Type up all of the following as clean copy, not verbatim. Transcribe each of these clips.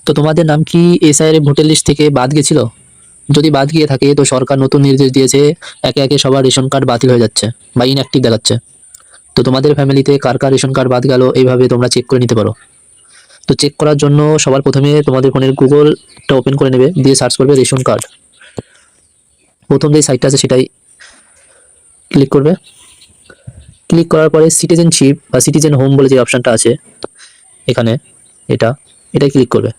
তো তোমাদের নাম কি এসআইআর ভোটার লিস্ট থেকে বাদ গেছিল? যদি বাদ গিয়ে থাকে তো সরকার নতুন নির্দেশ দিয়েছে, একে একে সবার রেশন কার্ড বাতিল হয়ে যাচ্ছে বা ইনঅ্যাক্টিভ দেখাচ্ছে। তো তোমাদের ফ্যামিলিতে কার কার রেশন কার্ড বাদ গেল এইভাবে তোমরা চেক করে নিতে পারো। তো চেক করার জন্য সবার প্রথমে তোমাদের ফোনের গুগলটা ওপেন করে নেবে, দিয়ে সার্চ করবে রেশন কার্ড। প্রথম যে সাইটটা আছে সেটাই ক্লিক করবে। ক্লিক করার পরে সিটিজেনশিপ বা সিটিজেন হোম বলে যে অপশনটা আছে এখানে, এটাই ক্লিক করবে।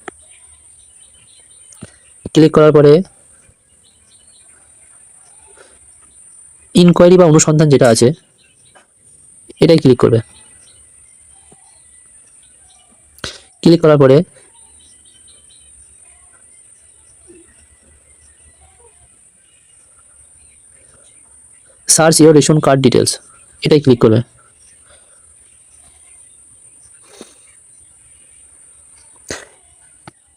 ক্লিক করার পরে ইনকোয়ারি বা অনুসন্ধান যেটা আছে এটাই ক্লিক করবে। ক্লিক করার পরে search your ration card details এটাই ক্লিক করবে।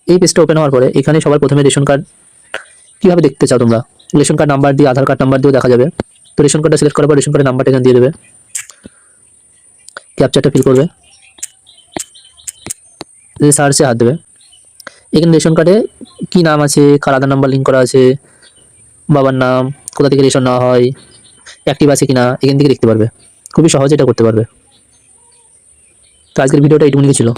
এই পেজটা ওপেন হওয়ার পরে এখানে সবার প্রথমে রেশন কার্ড কিভাবে দেখতে চাও তোমরা, রেশন কার্ড নাম্বার দিয়ে আধার কার্ড নাম্বার দিয়েও দেখা যাবে। তো রেশন কার্ডটা সিলেক্ট করার পর রেশন কার্ডের নাম্বারটা এখানে দিয়ে দেবে, ক্যাপচারটা ফিল করবে, সার্চে হাত দেবে। এখানে রেশন কার্ডে কি নাম আছে, কার আধার নাম্বার লিঙ্ক করা আছে, বাবার নাম, কোথা থেকে রেশন নেওয়া হয়, অ্যাক্টিভ আছে কিনা এখান থেকে দেখতে পারবে। খুবই সহজে এটা করতে পারবে। তো আজকের ভিডিওটা এইটুকুনি ছিল।